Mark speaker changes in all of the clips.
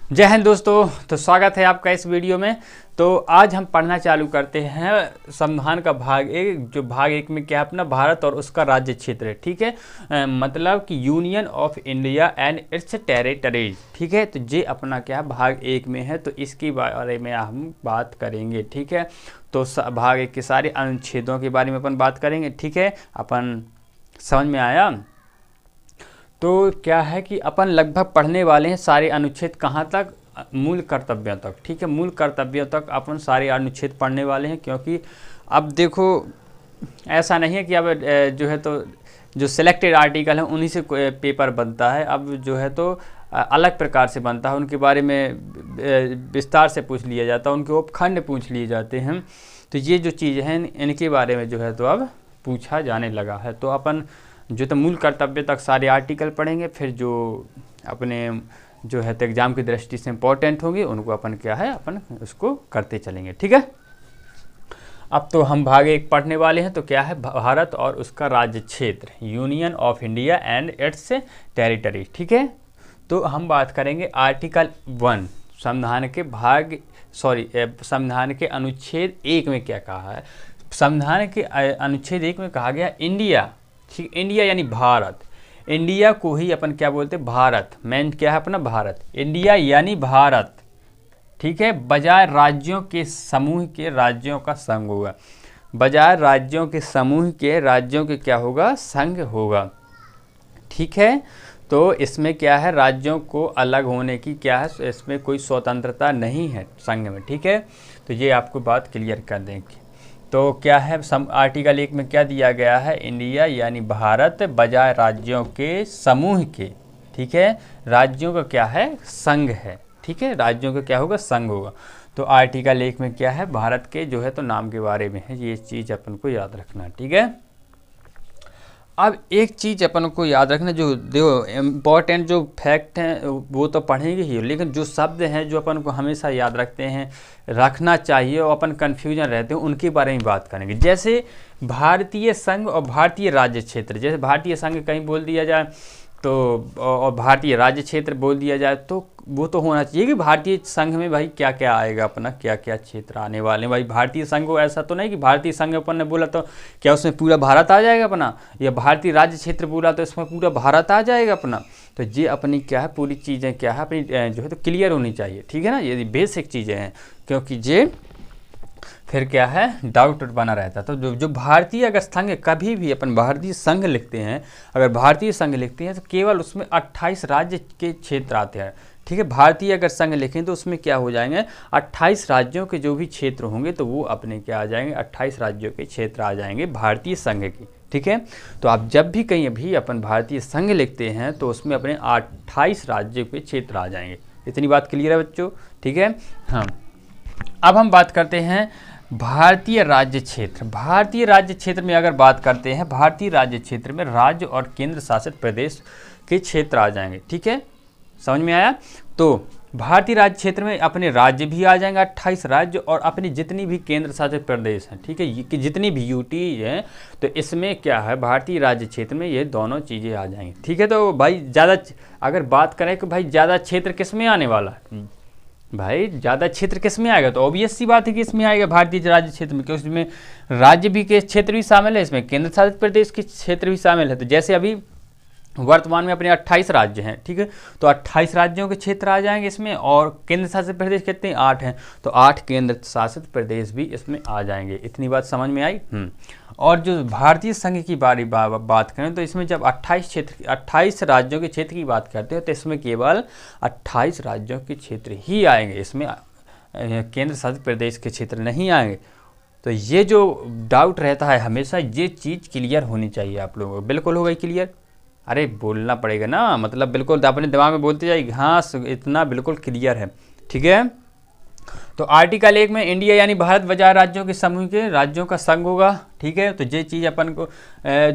Speaker 1: जय हिंद दोस्तों। तो स्वागत है आपका इस वीडियो में। तो आज हम पढ़ना चालू करते हैं संविधान का भाग एक। जो भाग एक में क्या है, अपना भारत और उसका राज्य क्षेत्र है। ठीक है, मतलब कि union of India and it's territories. ठीक है, तो ये अपना क्या है, भाग एक में है, तो इसके बारे में हम बात करेंगे। ठीक है, तो भाग एक के सारे अनुच्छेदों के बारे में अपन बात करेंगे। ठीक है, अपन समझ में आया। तो क्या है कि अपन लगभग पढ़ने वाले हैं सारे अनुच्छेद कहाँ तक, मूल कर्तव्यों तक। ठीक है, मूल कर्तव्यों तक अपन सारे अनुच्छेद पढ़ने वाले हैं, क्योंकि अब देखो ऐसा नहीं है कि अब जो है तो जो सिलेक्टेड आर्टिकल हैं उन्हीं से पेपर बनता है। अब जो है तो अलग प्रकार से बनता है, उनके बारे में विस्तार से पूछ लिया जाता है, उनके उपखंड पूछ लिए जाते हैं। तो ये जो चीज़ हैं इनके बारे में जो है तो अब पूछा जाने लगा है। तो अपन जो तो मूल कर्तव्य तक सारे आर्टिकल पढ़ेंगे, फिर जो अपने जो है तो एग्ज़ाम की दृष्टि से इम्पोर्टेंट होंगे उनको अपन क्या है अपन उसको करते चलेंगे। ठीक है, अब तो हम भाग एक पढ़ने वाले हैं। तो क्या है, भारत और उसका राज्य क्षेत्र, union of India and it's territory. ठीक है, तो हम बात करेंगे आर्टिकल 1 संविधान के संविधान के अनुच्छेद 1 में क्या कहा है। संविधान के अनुच्छेद 1 में कहा गया इंडिया। ठीक, इंडिया यानी भारत। इंडिया को ही अपन क्या बोलते हैं, भारत। मेन क्या है अपना भारत, इंडिया यानी भारत। ठीक है, बजाय राज्यों के समूह के राज्यों का संघ होगा। बजाय राज्यों के समूह के राज्यों के क्या होगा, संघ होगा। ठीक है, तो इसमें क्या है, राज्यों को अलग होने की क्या है, इसमें कोई स्वतंत्रता नहीं है संघ में। ठीक है, तो ये आपको बात क्लियर कर देंगे। तो क्या है, आर्टिकल 1 में क्या दिया गया है, इंडिया यानी भारत बजाय राज्यों के समूह के। ठीक है, राज्यों का क्या है, संघ है। ठीक है, राज्यों का क्या होगा, संघ होगा। तो आर्टिकल 1 में क्या है, भारत के जो है तो नाम के बारे में है। ये चीज़ अपन को याद रखना। ठीक है, अब एक चीज़ अपन को याद रखना, जो देखो इम्पोर्टेंट जो फैक्ट हैं वो तो पढ़ेंगे ही, लेकिन जो शब्द हैं जो अपन को हमेशा याद रखना चाहिए और अपन कन्फ्यूजन रहते हैं उनके बारे में बात करेंगे। जैसे भारतीय संघ और भारतीय राज्य क्षेत्र। जैसे भारतीय संघ कहीं बोल दिया जाए तो और भारतीय राज्य क्षेत्र बोल दिया जाए तो वो तो होना चाहिए कि भारतीय संघ में भाई क्या क्या आएगा, अपना क्या क्या क्षेत्र आने वाले हैं। भाई भारतीय संघ को ऐसा तो नहीं कि भारतीय संघ अपन ने बोला तो क्या उसमें पूरा भारत आ जाएगा अपना, या भारतीय राज्य क्षेत्र बोला तो इसमें पूरा भारत आ जाएगा अपना। तो ये अपनी क्या है, पूरी चीज़ें क्या है अपनी जो है तो क्लियर होनी चाहिए। ठीक है ना, ये बेसिक चीज़ें हैं, क्योंकि ये फिर क्या है डाउट बना रहता है। तो जो भारतीय अगर संघ, कभी भी अपन भारतीय संघ लिखते हैं, अगर भारतीय संघ लिखते हैं तो केवल उसमें 28 राज्य के क्षेत्र आते हैं। ठीक है, भारतीय अगर संघ लिखें तो उसमें क्या हो जाएंगे, 28 राज्यों के जो भी क्षेत्र होंगे तो वो अपने क्या आ जाएंगे, 28 राज्यों के क्षेत्र आ जाएंगे भारतीय संघ की। ठीक है, तो आप जब भी कहीं भी अपन भारतीय संघ लिखते हैं तो उसमें अपने 28 राज्यों के क्षेत्र आ जाएंगे। इतनी बात क्लियर है बच्चों। ठीक है, हाँ, अब हम बात करते हैं भारतीय राज्य क्षेत्र। भारतीय राज्य क्षेत्र में अगर बात करते हैं, भारतीय राज्य क्षेत्र में राज्य और केंद्र शासित प्रदेश के क्षेत्र आ जाएंगे। ठीक है, समझ में आया। तो भारतीय राज्य क्षेत्र में अपने राज्य भी आ जाएंगे 28 राज्य, और अपनी जितनी भी केंद्र शासित प्रदेश हैं, ठीक है, कि जितनी भी यूटी हैं, तो इसमें क्या है भारतीय राज्य क्षेत्र में ये दोनों चीज़ें आ जाएंगी। ठीक है, तो भाई ज़्यादा अगर बात करें कि भाई ज़्यादा क्षेत्र किस में आने वाला है, भाई ज़्यादा क्षेत्र किस में आएगा, तो ऑब्वियस सी बात है कि इसमें आएगा भारतीय राज्य क्षेत्र में, क्योंकि इसमें राज्य भी के क्षेत्र भी शामिल है, इसमें केंद्र शासित प्रदेश के क्षेत्र भी शामिल है। तो जैसे अभी वर्तमान में अपने 28 राज्य हैं। ठीक है, तो 28 राज्यों के क्षेत्र आ जाएंगे इसमें, और केंद्र शासित प्रदेश कितने, 8 हैं, तो 8 केंद्र शासित प्रदेश भी इसमें आ जाएंगे। इतनी बात समझ में आई। और जो भारतीय संघ की बात करें तो इसमें जब 28 राज्यों के क्षेत्र की बात करते हैं तो इसमें केवल 28 राज्यों के क्षेत्र ही आएंगे, इसमें केंद्र शासित प्रदेश के क्षेत्र नहीं आएंगे। तो ये जो डाउट रहता है हमेशा, ये चीज़ क्लियर होनी चाहिए आप लोगों को। बिल्कुल हो गई क्लियर, अरे बोलना पड़ेगा ना, मतलब बिल्कुल अपने दिमाग में बोलते जाइए, हाँ इतना बिल्कुल क्लियर है। ठीक है, तो आर्टिकल 1 में इंडिया यानी भारत बजाय राज्यों के समूह के राज्यों का संघ होगा। ठीक है, तो ये चीज़ अपन को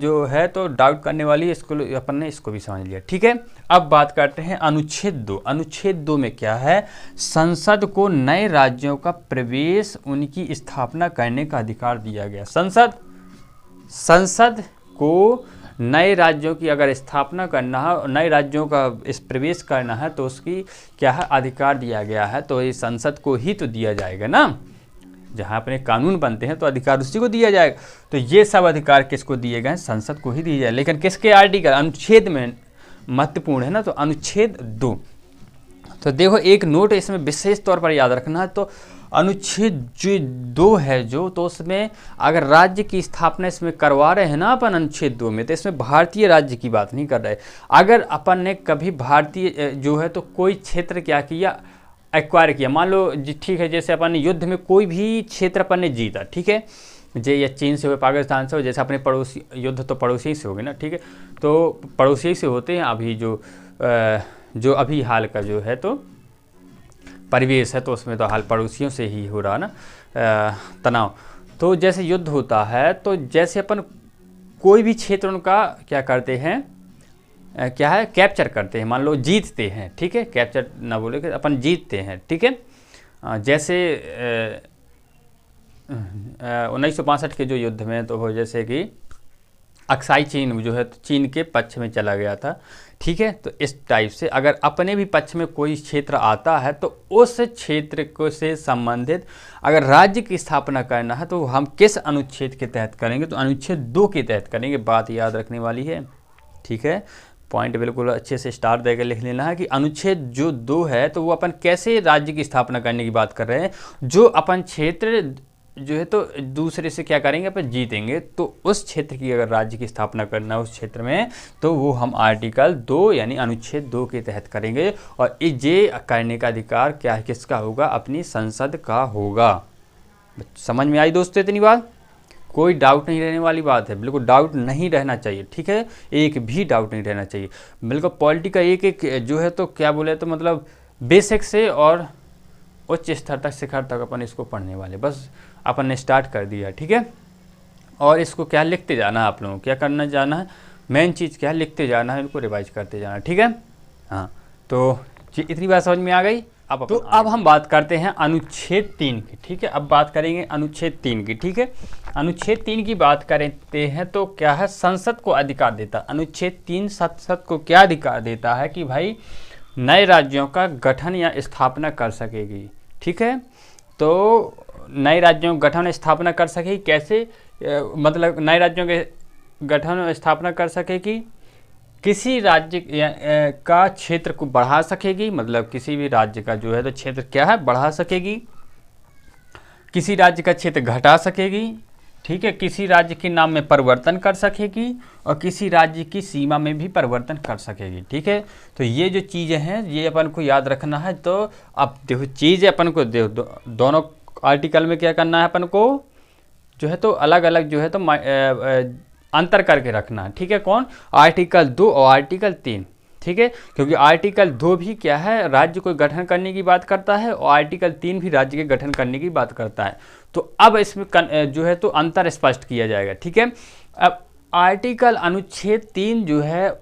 Speaker 1: जो है तो डाउट करने वाली, इसको अपन ने इसको भी समझ लिया। ठीक है, अब बात करते हैं अनुच्छेद 2। अनुच्छेद 2 में क्या है, संसद को नए राज्यों का प्रवेश, उनकी स्थापना करने का अधिकार दिया गया। संसद को नए राज्यों की अगर स्थापना करना है, नए राज्यों का इस प्रवेश करना है तो उसकी क्या है अधिकार दिया गया है, तो ये संसद को ही तो दिया जाएगा ना। जहाँ अपने कानून बनते हैं तो अधिकार उसी को दिया जाएगा। तो ये सब अधिकार किसको दिए गए हैं, संसद को ही दिए जाए। लेकिन किसके आर्टिकल, अनुच्छेद में महत्वपूर्ण है ना, तो अनुच्छेद 2। तो देखो एक नोट इसमें विशेष तौर पर याद रखना है, तो अनुच्छेद जो 2 है जो, तो उसमें अगर राज्य की स्थापना इसमें करवा रहे हैं ना अपन अनुच्छेद 2 में, तो इसमें भारतीय राज्य की बात नहीं कर रहे। अगर अपन ने कभी भारतीय जो है तो कोई क्षेत्र क्या किया, एक्वायर किया, मान लो ठीक है, जैसे अपन ने युद्ध में कोई भी क्षेत्र अपन ने जीता, ठीक है, या चीन से हो, पाकिस्तान से हो, जैसे अपने पड़ोसी, युद्ध तो पड़ोसी से हो गए ना, ठीक है, तो पड़ोसी से होते हैं। अभी जो अभी हाल का जो है तो परिवेश है, तो उसमें तो हाल पड़ोसियों से ही हो रहा ना तनाव। तो जैसे युद्ध होता है तो जैसे अपन कोई भी क्षेत्र उनका क्या करते हैं, क्या है, कैप्चर करते हैं, मान लो जीतते हैं, ठीक है, कैप्चर ना बोले कि अपन जीतते हैं, ठीक है। जैसे 1962 के जो युद्ध में तो हो, जैसे कि अक्साई चीन जो है तो चीन के पक्ष में चला गया था, ठीक है। तो इस टाइप से अगर अपने भी पक्ष में कोई क्षेत्र आता है तो उस क्षेत्र को से संबंधित अगर राज्य की स्थापना करना है तो हम किस अनुच्छेद के तहत करेंगे, तो अनुच्छेद 2 के तहत करेंगे। बात याद रखने वाली है, ठीक है, पॉइंट बिल्कुल अच्छे से स्टार देकर लिख लेना है कि अनुच्छेद जो 2 है तो वो अपन कैसे राज्य की स्थापना करने की बात कर रहे हैं। जो अपन क्षेत्र जो है तो दूसरे से क्या करेंगे, अपन जीतेंगे, तो उस क्षेत्र की अगर राज्य की स्थापना करना है उस क्षेत्र में, तो वो हम आर्टिकल 2 यानी अनुच्छेद 2 के तहत करेंगे। और ये करने का अधिकार क्या है, किसका होगा, अपनी संसद का होगा। समझ में आई दोस्तों इतनी बात, कोई डाउट नहीं रहने वाली बात है, बिल्कुल डाउट नहीं रहना चाहिए, ठीक है, एक भी डाउट नहीं रहना चाहिए। बिल्कुल पॉलिटी का एक जो है तो क्या बोले तो मतलब बेसिक से और उच्च स्तर तक, शिखर तक अपन इसको पढ़ने वाले, बस अपन ने स्टार्ट कर दिया, ठीक है। और इसको क्या लिखते जाना है, आप लोगों को क्या करना जाना है, मेन चीज़ क्या है, लिखते जाना है, इनको रिवाइज करते जाना, ठीक है। हाँ, तो इतनी बात समझ में आ गई। अब हम बात करते हैं अनुच्छेद 3 की, ठीक है। अब बात करेंगे अनुच्छेद 3 की, ठीक है। अनुच्छेद 3 की बात करते हैं तो क्या है, संसद को अधिकार देता, अनुच्छेद 3 संसद को क्या अधिकार देता है कि भाई नए राज्यों का गठन या स्थापना कर सकेगी, ठीक है। तो नए राज्यों का गठन स्थापना कर सकेगी कैसे, मतलब नए राज्यों के गठन और स्थापना कर सकेगी, किसी राज्य का क्षेत्र को बढ़ा सकेगी, मतलब किसी भी राज्य का जो है तो क्षेत्र क्या है बढ़ा सकेगी, किसी राज्य का क्षेत्र घटा सकेगी, ठीक है, किसी राज्य के नाम में परिवर्तन कर सकेगी और किसी राज्य की सीमा में भी परिवर्तन कर सकेगी, ठीक है। तो ये जो चीज़ें हैं ये अपन को याद रखना है। तो अब देखो चीज़ें अपन को दोनों आर्टिकल में क्या करना है, अपन को जो है तो अलग अलग जो है तो अंतर करके रखना है, ठीक है। कौन, आर्टिकल 2 और आर्टिकल 3, ठीक है, क्योंकि आर्टिकल 2 भी क्या है, राज्य को गठन करने की बात करता है और आर्टिकल 3 भी राज्य के गठन करने की बात करता है। तो अब इसमें जो है तो अंतर स्पष्ट किया जाएगा, ठीक है। अब आर्टिकल अनुच्छेद 3 जो है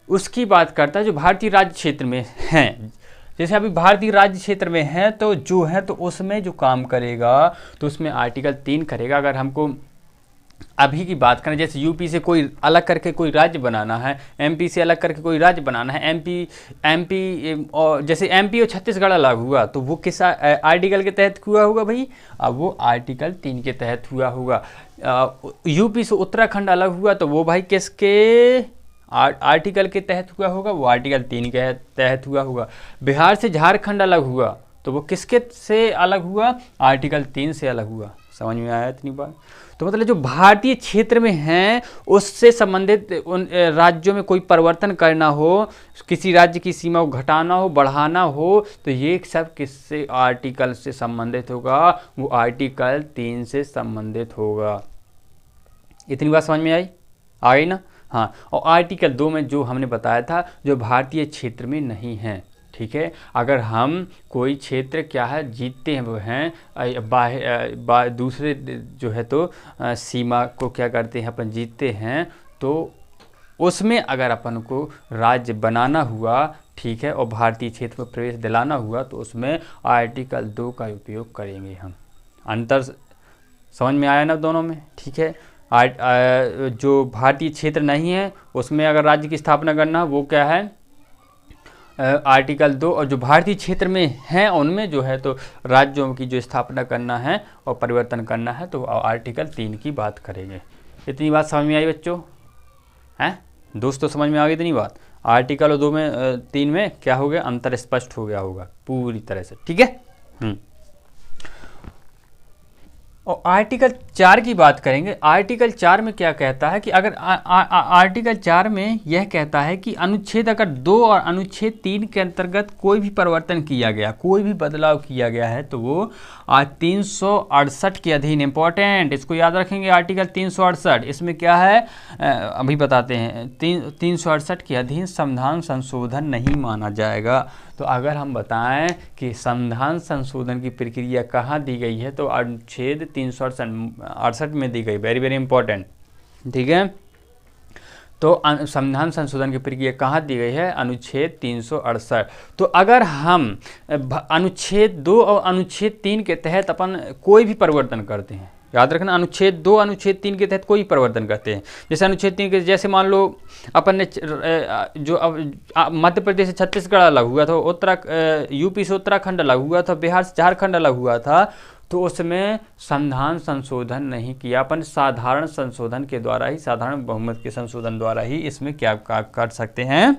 Speaker 1: उसकी बात करता है जो भारतीय राज्य क्षेत्र में हैं। जैसे अभी भारतीय राज्य क्षेत्र में है तो जो है तो उसमें जो काम करेगा तो उसमें आर्टिकल 3 करेगा। अगर हमको अभी की बात करें, जैसे यूपी से कोई अलग करके कोई राज्य बनाना है, एमपी से अलग करके कोई राज्य बनाना है, एमपी और जैसे एमपी और छत्तीसगढ़ अलग हुआ तो वो किस आर्टिकल के तहत हुआ होगा भाई, अब वो आर्टिकल 3 के तहत हुआ होगा। यूपी से उत्तराखंड अलग हुआ तो वो भाई किसके आर्टिकल के तहत हुआ होगा, वो आर्टिकल 3 के तहत हुआ होगा। बिहार से झारखंड अलग हुआ तो वो किसके से अलग हुआ, आर्टिकल 3 से अलग हुआ। समझ में आया इतनी बात। तो मतलब जो भारतीय क्षेत्र में हैं उससे संबंधित उन राज्यों में कोई परिवर्तन करना हो, किसी राज्य की सीमा को घटाना हो, बढ़ाना हो, तो ये सब किससे आर्टिकल से संबंधित होगा, वो आर्टिकल 3 से संबंधित होगा। इतनी बात समझ में आई, आ गई ना। हाँ, और आर्टिकल 2 में जो हमने बताया था जो भारतीय क्षेत्र में नहीं है, ठीक है। अगर हम कोई क्षेत्र क्या है जीतते हैं, वो हैं दूसरे जो है तो सीमा को क्या करते हैं अपन जीतते हैं, तो उसमें अगर अपन को राज्य बनाना हुआ, ठीक है, और भारतीय क्षेत्र में प्रवेश दिलाना हुआ तो उसमें आर्टिकल 2 का उपयोग करेंगे हम। अंतर समझ में आया ना दोनों में, ठीक है। जो भारतीय क्षेत्र नहीं है उसमें अगर राज्य की स्थापना करना वो क्या है आर्टिकल 2, और जो भारतीय क्षेत्र में हैं उनमें जो है तो राज्यों की जो स्थापना करना है और परिवर्तन करना है तो आर्टिकल 3 की बात करेंगे। इतनी बात समझ में आई बच्चों? हैं दोस्तों, समझ में आ गई इतनी बात? आर्टिकल और 2 में 3 में क्या हो गया, अंतर स्पष्ट हो गया होगा पूरी तरह से, ठीक है। और आर्टिकल 4 की बात करेंगे। आर्टिकल 4 में क्या कहता है कि अगर आर्टिकल 4 में यह कहता है कि अनुच्छेद अगर 2 और अनुच्छेद 3 के अंतर्गत कोई भी परिवर्तन किया गया, कोई भी बदलाव किया गया है तो वो 368 के अधीन, इंपॉर्टेंट इसको याद रखेंगे, आर्टिकल 368 इसमें क्या है अभी बताते हैं। 368 के अधीन संविधान संशोधन नहीं माना जाएगा। तो अगर हम बताएं कि संविधान संशोधन की प्रक्रिया कहाँ दी गई है तो अनुच्छेद 368 में दी गई, वेरी वेरी इंपॉर्टेंट, ठीक है। तो संविधान संशोधन की प्रक्रिया कहाँ दी गई है, अनुच्छेद 368। तो अगर हम अनुच्छेद 2 और अनुच्छेद 3 के तहत अपन कोई भी परिवर्तन करते हैं, याद रखना अनुच्छेद 2 अनुच्छेद 3 के तहत कोई परिवर्तन करते हैं, जैसे अनुच्छेद 3 के, जैसे मान लो अपन ने जो मध्य प्रदेश से छत्तीसगढ़ अलग हुआ था, यूपी से उत्तराखंड अलग हुआ था, बिहार से झारखंड अलग हुआ था, तो उसमें संविधान संशोधन नहीं किया अपन, साधारण संशोधन के द्वारा ही, साधारण बहुमत के संशोधन द्वारा ही इसमें क्या कर सकते हैं,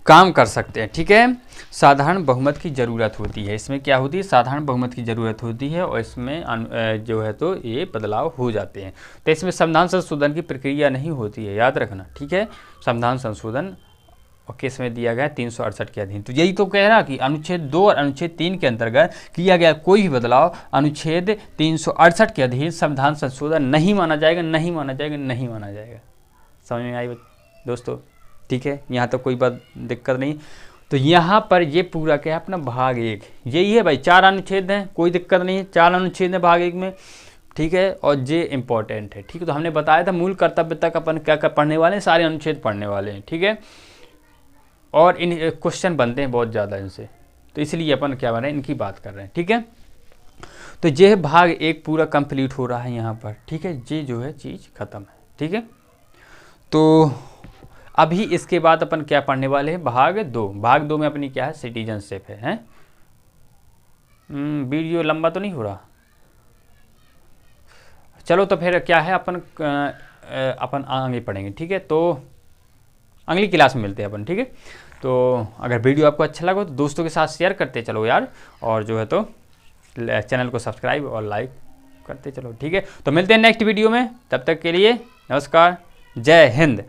Speaker 1: काम कर सकते हैं, ठीक है। साधारण बहुमत की ज़रूरत होती है, इसमें क्या होती है, साधारण बहुमत की ज़रूरत होती है और इसमें जो है तो ये बदलाव हो जाते हैं। तो इसमें संविधान संशोधन की प्रक्रिया नहीं होती है, याद रखना, ठीक है। संविधान संशोधन और किस में दिया गया, 368 के अधीन। तो यही तो कह रहा कि अनुच्छेद 2 और अनुच्छेद 3 के अंतर्गत किया गया कोई भी बदलाव अनुच्छेद 368 के अधीन संविधान संशोधन नहीं माना जाएगा, नहीं माना जाएगा, नहीं माना जाएगा। समझ में आई दोस्तों? ठीक है, यहाँ तो कोई बात दिक्कत नहीं। तो यहाँ पर ये पूरा क्या है अपना भाग 1, यही है भाई, 4 अनुच्छेद हैं, कोई दिक्कत नहीं है, 4 अनुच्छेद हैं भाग 1 में, ठीक है। और ये इंपॉर्टेंट है, ठीक है। तो हमने बताया था मूल कर्तव्य तक अपन क्या क्या पढ़ने वाले हैं, सारे अनुच्छेद पढ़ने वाले हैं, ठीक है। और इन क्वेश्चन बनते हैं बहुत ज़्यादा इनसे, तो इसलिए अपन क्या बना इनकी बात कर रहे हैं, ठीक है। तो ये भाग 1 पूरा कंप्लीट हो रहा है यहाँ पर, ठीक है। ये जो है चीज़ ख़त्म है, ठीक है। तो अभी इसके बाद अपन क्या पढ़ने वाले हैं, भाग 2। भाग 2 में अपनी क्या है, सिटीजनशिप है। वीडियो लंबा तो नहीं हो रहा? चलो तो फिर क्या है अपन आगे पढ़ेंगे, ठीक है। तो अगली क्लास में मिलते हैं अपन, ठीक है। तो अगर वीडियो आपको अच्छा लगा तो दोस्तों के साथ शेयर करते चलो यार, और जो है तो चैनल को सब्सक्राइब और लाइक करते चलो, ठीक है। तो मिलते हैं नेक्स्ट वीडियो में, तब तक के लिए नमस्कार, जय हिंद।